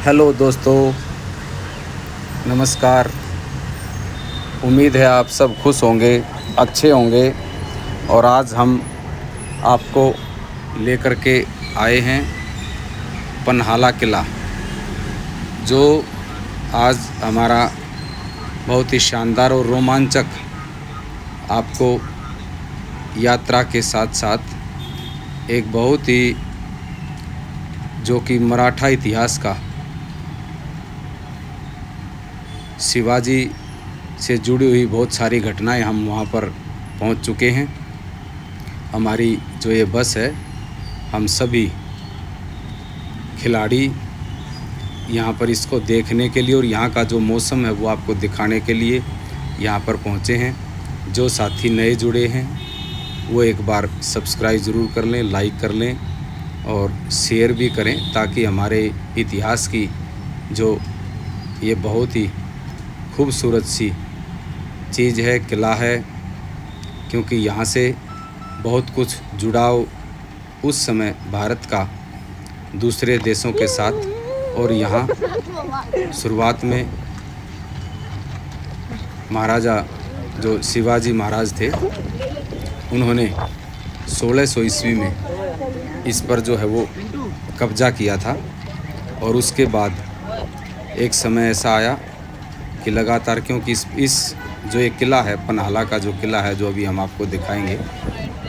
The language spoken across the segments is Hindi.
हेलो दोस्तों, नमस्कार। उम्मीद है आप सब खुश होंगे, अच्छे होंगे। और आज हम आपको लेकर के आए हैं पन्हाला किला, जो आज हमारा बहुत ही शानदार और रोमांचक आपको यात्रा के साथ साथ एक बहुत ही जो कि मराठा इतिहास का शिवाजी से जुड़ी हुई बहुत सारी घटनाएं हम वहां पर पहुंच चुके हैं। हमारी जो ये बस है, हम सभी खिलाड़ी यहाँ पर इसको देखने के लिए और यहाँ का जो मौसम है वो आपको दिखाने के लिए यहाँ पर पहुँचे हैं। जो साथी नए जुड़े हैं वो एक बार सब्सक्राइब ज़रूर कर लें, लाइक कर लें और शेयर भी करें, ताकि हमारे इतिहास की जो ये बहुत ही खूबसूरत सी चीज़ है, किला है, क्योंकि यहाँ से बहुत कुछ जुड़ाव उस समय भारत का दूसरे देशों के साथ। और यहाँ शुरुआत में महाराजा जो शिवाजी महाराज थे, उन्होंने 1600 ईस्वी में इस पर जो है वो कब्जा किया था। और उसके बाद एक समय ऐसा आया कि लगातार, क्योंकि इस जो एक किला है, पन्हाला का जो किला है, जो अभी हम आपको दिखाएंगे,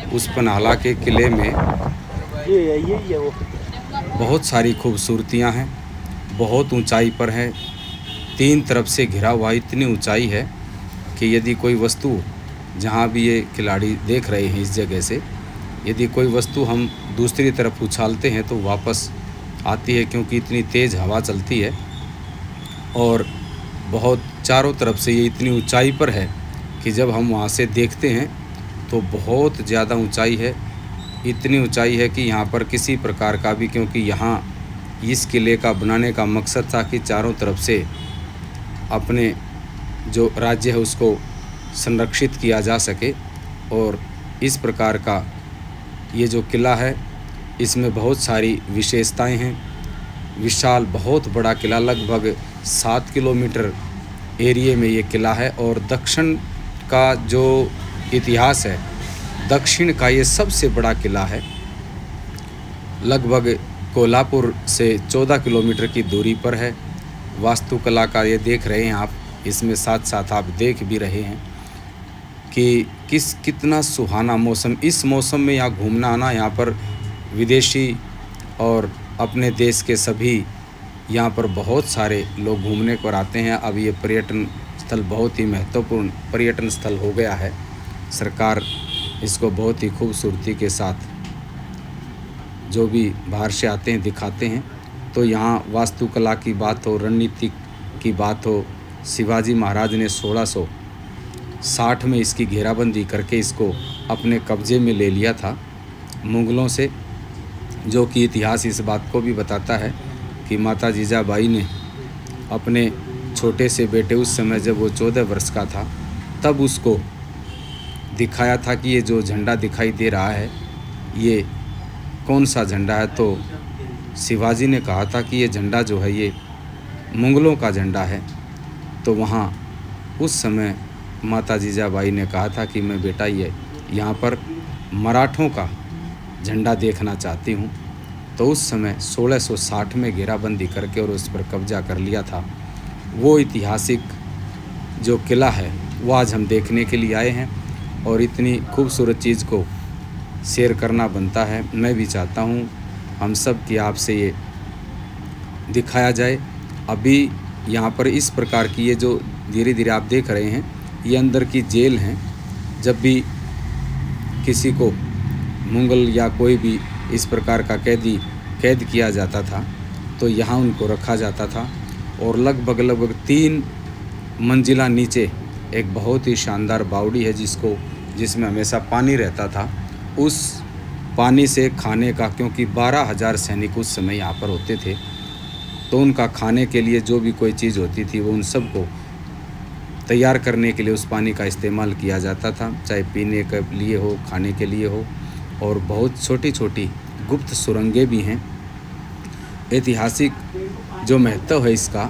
उस पन्हाला के किले में बहुत सारी खूबसूरतियां हैं, बहुत ऊंचाई पर है, 3 तरफ से घिरा हुआ। इतनी ऊंचाई है कि यदि कोई वस्तु, जहां भी ये खिलाड़ी देख रहे हैं इस जगह से, यदि कोई वस्तु हम दूसरी तरफ उछालते हैं तो वापस आती है, क्योंकि इतनी तेज़ हवा चलती है। और बहुत चारों तरफ से ये इतनी ऊंचाई पर है कि जब हम वहाँ से देखते हैं तो बहुत ज़्यादा ऊंचाई है। इतनी ऊंचाई है कि यहाँ पर किसी प्रकार का भी, क्योंकि यहाँ इस किले का बनाने का मकसद था कि चारों तरफ से अपने जो राज्य है उसको संरक्षित किया जा सके। और इस प्रकार का ये जो किला है, इसमें बहुत सारी विशेषताएं हैं। विशाल बहुत बड़ा किला, लगभग 7 किलोमीटर एरिए में ये किला है। और दक्षिण का जो इतिहास है, दक्षिण का ये सबसे बड़ा किला है। लगभग कोल्हापुर से 14 किलोमीटर की दूरी पर है। वास्तुकला का ये देख रहे हैं आप, इसमें साथ साथ आप देख भी रहे हैं कि कितना सुहाना मौसम। इस मौसम में यहाँ घूमना आना, यहाँ पर विदेशी और अपने देश के सभी यहाँ पर बहुत सारे लोग घूमने पर आते हैं। अब ये पर्यटन स्थल बहुत ही महत्वपूर्ण पर्यटन स्थल हो गया है। सरकार इसको बहुत ही खूबसूरती के साथ जो भी बाहर से आते हैं दिखाते हैं। तो यहाँ वास्तुकला की बात हो, रणनीति की बात हो, शिवाजी महाराज ने 1660 में इसकी घेराबंदी करके इसको अपने कब्जे में ले लिया था मुग़लों से, जो कि इतिहास इस बात को भी बताता है कि माता जीजाबाई ने अपने छोटे से बेटे, उस समय जब वो 14 वर्ष का था, तब उसको दिखाया था कि ये जो झंडा दिखाई दे रहा है ये कौन सा झंडा है। तो शिवाजी ने कहा था कि ये झंडा जो है ये मुग़लों का झंडा है। तो वहाँ उस समय माता जीजाबाई ने कहा था कि मैं बेटा ये यहाँ पर मराठों का झंडा देखना चाहती हूँ। तो उस समय 1660 में घेराबंदी करके और उस पर कब्जा कर लिया था। वो ऐतिहासिक जो किला है वो आज हम देखने के लिए आए हैं। और इतनी खूबसूरत चीज़ को शेयर करना बनता है। मैं भी चाहता हूँ हम सब की आपसे ये दिखाया जाए। अभी यहाँ पर इस प्रकार की ये जो धीरे धीरे आप देख रहे हैं, ये अंदर की जेल हैं। जब भी किसी को मुग़ल या कोई भी इस प्रकार का कैद किया जाता था तो यहाँ उनको रखा जाता था। और लगभग 3 मंजिला नीचे एक बहुत ही शानदार बावड़ी है, जिसमें हमेशा पानी रहता था। उस पानी से खाने का, क्योंकि 12,000 सैनिक उस समय यहाँ पर होते थे, तो उनका खाने के लिए जो भी कोई चीज़ होती थी वो उन सबको तैयार करने के लिए उस पानी का इस्तेमाल किया जाता था, चाहे पीने के लिए हो, खाने के लिए हो। और बहुत छोटी छोटी गुप्त सुरंगें भी हैं। ऐतिहासिक जो महत्व है इसका,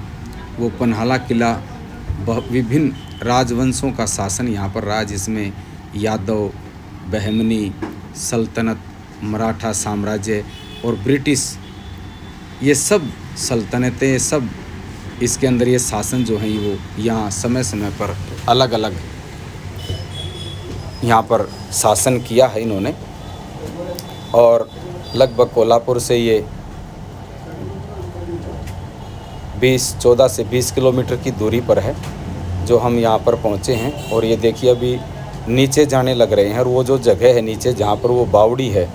वो पन्हाला किला विभिन्न राजवंशों का शासन यहाँ पर रहा, जिसमें यादव, बहमनी सल्तनत, मराठा साम्राज्य और ब्रिटिश, ये सब सल्तनतें, सब इसके अंदर ये शासन जो हैं वो यहाँ समय समय पर अलग अलग यहाँ पर शासन किया है इन्होंने। और लगभग कोल्हापुर से ये 14 से 20 किलोमीटर की दूरी पर है जो हम यहाँ पर पहुँचे हैं। और ये देखिए अभी नीचे जाने लग रहे हैं, और वो जो जगह है नीचे जहाँ पर वो बावड़ी है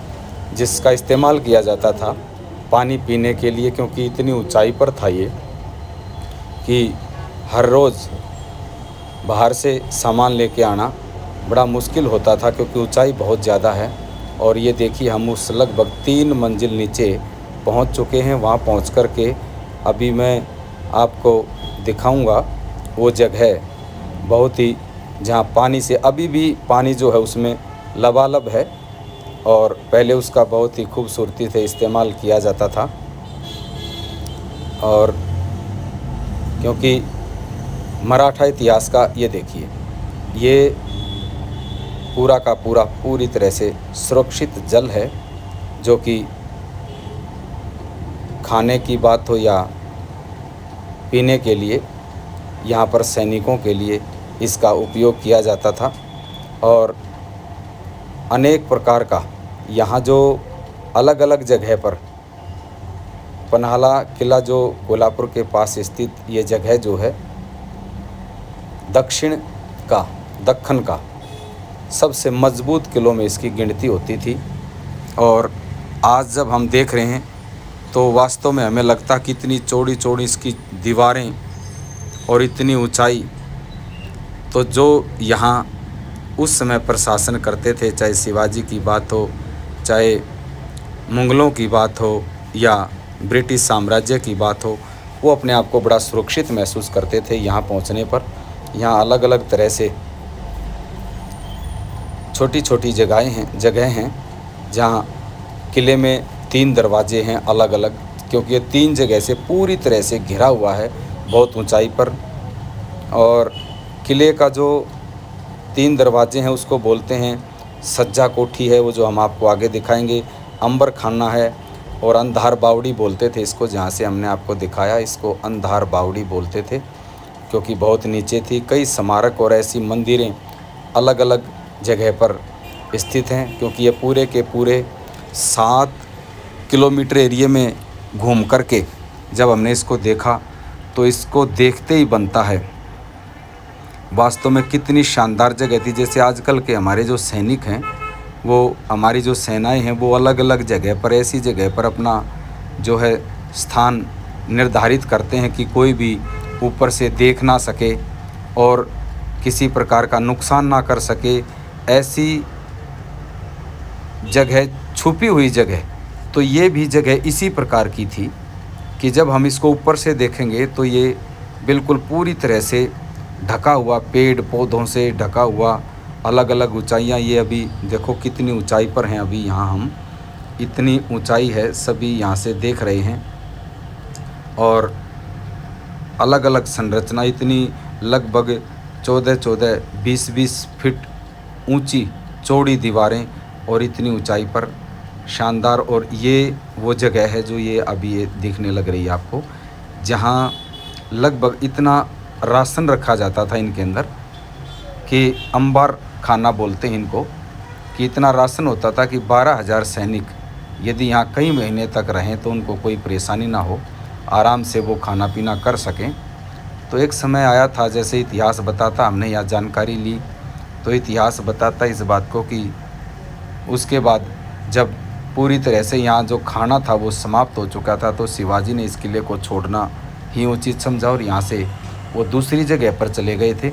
जिसका इस्तेमाल किया जाता था पानी पीने के लिए, क्योंकि इतनी ऊंचाई पर था ये कि हर रोज़ बाहर से सामान लेके आना बड़ा मुश्किल होता था, क्योंकि ऊंचाई बहुत ज़्यादा है। और ये देखिए हम उस लगभग 3 मंजिल नीचे पहुंच चुके हैं। वहां पहुंच कर के अभी मैं आपको दिखाऊंगा वो जगह, बहुत ही जहां पानी से अभी भी पानी जो है उसमें लबालब है, और पहले उसका बहुत ही खूबसूरती से इस्तेमाल किया जाता था। और क्योंकि मराठा इतिहास का ये देखिए, ये पूरा का पूरा पूरी तरह से सुरक्षित जल है, जो कि खाने की बात हो या पीने के लिए यहाँ पर सैनिकों के लिए इसका उपयोग किया जाता था। और अनेक प्रकार का यहाँ जो अलग अलग जगह पर पन्हाला किला जो कोल्हापुर के पास स्थित ये जगह जो है दक्खन का सबसे मजबूत किलों में इसकी गिनती होती थी। और आज जब हम देख रहे हैं तो वास्तव में हमें लगता कि इतनी चौड़ी चौड़ी इसकी दीवारें और इतनी ऊंचाई, तो जो यहाँ उस समय प्रशासन करते थे, चाहे शिवाजी की बात हो, चाहे मुगलों की बात हो या ब्रिटिश साम्राज्य की बात हो, वो अपने आप को बड़ा सुरक्षित महसूस करते थे यहाँ पहुँचने पर। यहाँ अलग अलग तरह से छोटी छोटी जगह हैं जहाँ किले में 3 दरवाजे हैं अलग अलग, क्योंकि ये 3 जगह से पूरी तरह से घिरा हुआ है बहुत ऊंचाई पर। और किले का जो 3 दरवाजे हैं उसको बोलते हैं सज्जा कोठी है, वो जो हम आपको आगे दिखाएंगे, अंबर खाना है, और अंधार बावड़ी बोलते थे इसको, जहाँ से हमने आपको दिखाया इसको अंधार बावड़ी बोलते थे, क्योंकि बहुत नीचे थी। कई स्मारक और ऐसी मंदिरें अलग अलग जगह पर स्थित हैं, क्योंकि ये पूरे के पूरे 7 किलोमीटर एरिए में घूम कर के जब हमने इसको देखा तो इसको देखते ही बनता है वास्तव में कितनी शानदार जगह थी। जैसे आजकल के हमारे जो सैनिक हैं, वो हमारी जो सेनाएं हैं, वो अलग अलग जगह पर, ऐसी जगह पर अपना जो है स्थान निर्धारित करते हैं कि कोई भी ऊपर से देख ना सके और किसी प्रकार का नुकसान ना कर सके, ऐसी जगह, छुपी हुई जगह। तो ये भी जगह इसी प्रकार की थी कि जब हम इसको ऊपर से देखेंगे तो ये बिल्कुल पूरी तरह से ढका हुआ, पेड़ पौधों से ढका हुआ, अलग अलग ऊंचाइयाँ। ये अभी देखो कितनी ऊंचाई पर हैं, अभी यहाँ हम, इतनी ऊंचाई है, सभी यहाँ से देख रहे हैं। और अलग अलग संरचना, इतनी लगभग 14-14, 20-20 फीट ऊंची चौड़ी दीवारें और इतनी ऊंचाई पर शानदार। और ये वो जगह है जो ये अभी ये दिखने लग रही है आपको, जहाँ लगभग इतना राशन रखा जाता था इनके अंदर कि अंबार खाना बोलते हैं इनको, कि इतना राशन होता था कि 12,000 सैनिक यदि यहाँ कई महीने तक रहें तो उनको कोई परेशानी ना हो, आराम से वो खाना पीना कर सकें। तो एक समय आया था, जैसे इतिहास बताता, हमने यहाँ जानकारी ली तो इतिहास बताता इस बात को कि उसके बाद जब पूरी तरह से यहाँ जो खाना था वो समाप्त हो चुका था, तो शिवाजी ने इस किले को छोड़ना ही उचित समझा और यहाँ से वो दूसरी जगह पर चले गए थे,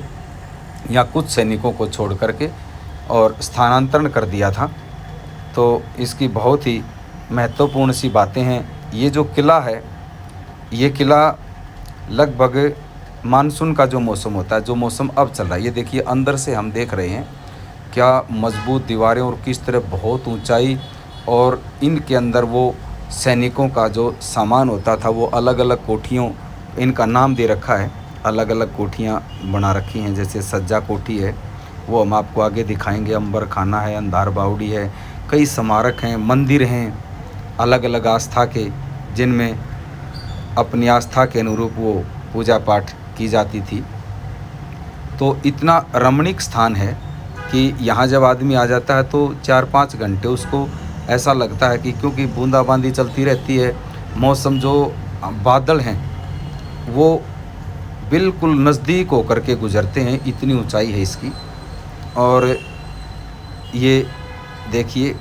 यहाँ कुछ सैनिकों को छोड़ करके और स्थानांतरण कर दिया था। तो इसकी बहुत ही महत्वपूर्ण सी बातें हैं। ये जो किला है, ये किला लगभग मानसून का जो मौसम होता है, जो मौसम अब चल रहा है, ये देखिए अंदर से हम देख रहे हैं क्या मजबूत दीवारें और किस तरह बहुत ऊंचाई, और इनके अंदर वो सैनिकों का जो सामान होता था वो अलग अलग कोठियों, इनका नाम दे रखा है, अलग अलग कोठियाँ बना रखी हैं। जैसे सज्जा कोठी है, वो हम आपको आगे दिखाएंगे। अंबर खाना है, अंधार बावड़ी है, कई स्मारक हैं, मंदिर हैं अलग अलग आस्था के, जिनमें अपनी आस्था के अनुरूप वो पूजा पाठ की जाती थी। तो इतना रमणीक स्थान है कि यहाँ जब आदमी आ जाता है तो 4-5 घंटे उसको ऐसा लगता है कि, क्योंकि बूंदाबांदी चलती रहती है, मौसम जो बादल हैं वो बिल्कुल नज़दीक होकर के गुजरते हैं, इतनी ऊंचाई है इसकी। और ये देखिए,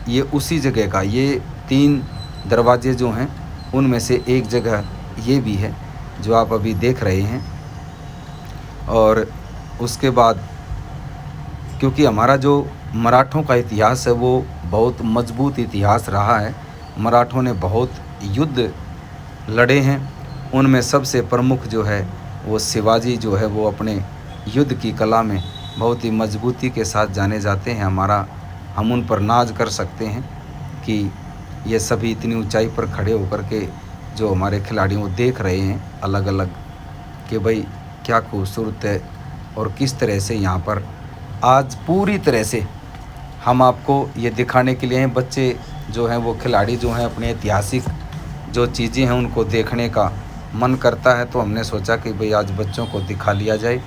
ये उसी जगह का, ये 3 दरवाजे जो हैं उनमें से एक जगह ये भी है जो आप अभी देख रहे हैं। और उसके बाद क्योंकि हमारा जो मराठों का इतिहास है वो बहुत मजबूत इतिहास रहा है, मराठों ने बहुत युद्ध लड़े हैं। उनमें सबसे प्रमुख जो है वो शिवाजी जो है, वो अपने युद्ध की कला में बहुत ही मजबूती के साथ जाने जाते हैं। हम उन पर नाज कर सकते हैं कि ये सभी इतनी ऊंचाई पर खड़े होकर के जो हमारे खिलाड़ी वो देख रहे हैं अलग अलग, कि भाई क्या खूबसूरत है। और किस तरह से यहाँ पर आज पूरी तरह से हम आपको ये दिखाने के लिए हैं। बच्चे जो हैं वो खिलाड़ी जो हैं अपने ऐतिहासिक जो चीज़ें हैं उनको देखने का मन करता है, तो हमने सोचा कि भाई आज बच्चों को दिखा लिया जाए।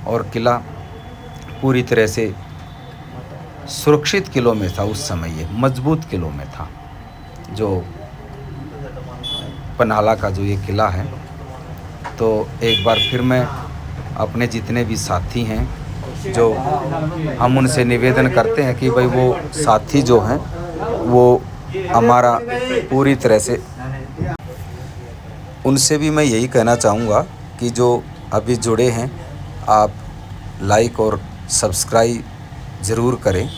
और किला पूरी तरह से सुरक्षित किलों में था उस समय, ये मजबूत किलों में था जो पन्हाला का जो ये किला है। तो एक बार फिर मैं अपने जितने भी साथी हैं जो हम उनसे निवेदन करते हैं कि भाई वो साथी जो हैं वो हमारा पूरी तरह से, उनसे भी मैं यही कहना चाहूँगा कि जो अभी जुड़े हैं आप लाइक और सब्सक्राइब ज़रूर करें।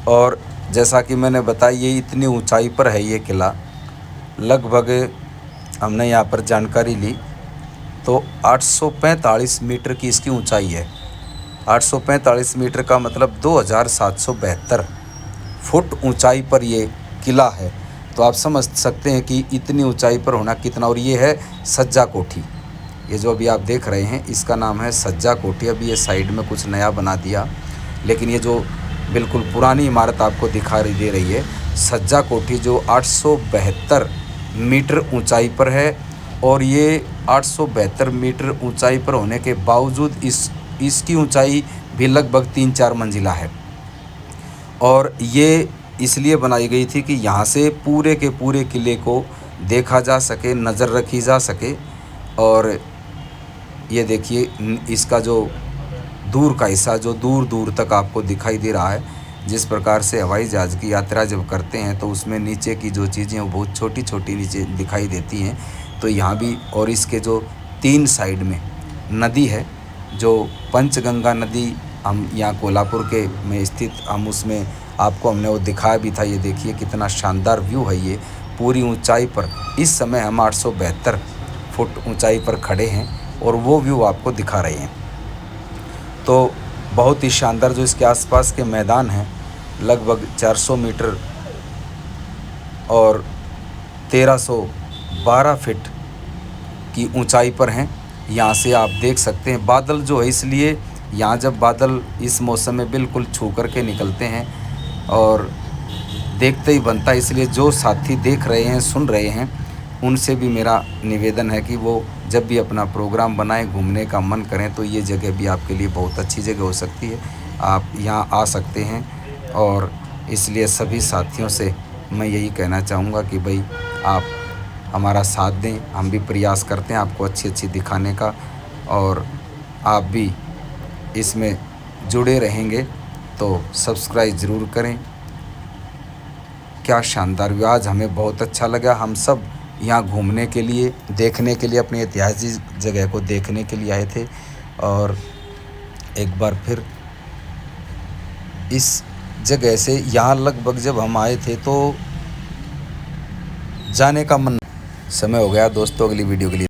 और जैसा कि मैंने बताया ये इतनी ऊंचाई पर है ये किला, लगभग हमने यहाँ पर जानकारी ली तो 845 मीटर की इसकी ऊंचाई है। 845 मीटर का मतलब 2772 फुट ऊंचाई पर ये किला है। तो आप समझ सकते हैं कि इतनी ऊंचाई पर होना कितना। और ये है सज्जा कोठी, ये जो अभी आप देख रहे हैं इसका नाम है सज्जा कोठी। अभी ये साइड में कुछ नया बना दिया, लेकिन ये जो बिल्कुल पुरानी इमारत आपको दिखाई दे रही है सज्जा कोठी, जो 872 मीटर ऊंचाई पर है। और ये 872 मीटर ऊंचाई पर होने के बावजूद इसकी ऊंचाई भी लगभग 3-4 मंजिला है। और ये इसलिए बनाई गई थी कि यहाँ से पूरे के पूरे किले को देखा जा सके, नज़र रखी जा सके। और ये देखिए इसका जो दूर का हिस्सा जो दूर दूर तक आपको दिखाई दे रहा है, जिस प्रकार से हवाई जहाज़ की यात्रा जब करते हैं तो उसमें नीचे की जो चीज़ें वो बहुत छोटी छोटी नीचे दिखाई देती हैं, तो यहाँ भी। और इसके जो 3 साइड में नदी है, जो पंचगंगा नदी, हम यहाँ कोल्हापुर के में स्थित, हम उसमें आपको हमने वो दिखाया भी था। ये देखिए कितना शानदार व्यू है ये पूरी ऊंचाई पर। इस समय हम 872 फुट ऊंचाई पर खड़े हैं और वो व्यू आपको दिखा रहे हैं। तो बहुत ही शानदार जो इसके आसपास के मैदान हैं लगभग 400 मीटर और 1312 फीट की ऊंचाई पर हैं। यहाँ से आप देख सकते हैं बादल जो है, इसलिए यहाँ जब बादल इस मौसम में बिल्कुल छू कर के निकलते हैं और देखते ही बनता है। इसलिए जो साथी देख रहे हैं, सुन रहे हैं, उनसे भी मेरा निवेदन है कि वो जब भी अपना प्रोग्राम बनाएं, घूमने का मन करें, तो ये जगह भी आपके लिए बहुत अच्छी जगह हो सकती है। आप यहाँ आ सकते हैं। और इसलिए सभी साथियों से मैं यही कहना चाहूँगा कि भाई आप हमारा साथ दें। हम भी प्रयास करते हैं आपको अच्छी अच्छी दिखाने का, और आप भी इसमें जुड़े रहेंगे तो सब्सक्राइब ज़रूर करें। क्या शानदार व्यू, आज हमें बहुत अच्छा लगा। हम सब यहाँ घूमने के लिए, देखने के लिए, अपनी ऐतिहासिक जगह को देखने के लिए आए थे। और एक बार फिर इस जगह से यहाँ लगभग जब हम आए थे तो जाने का मन, समय हो गया दोस्तों। अगली वीडियो के लिए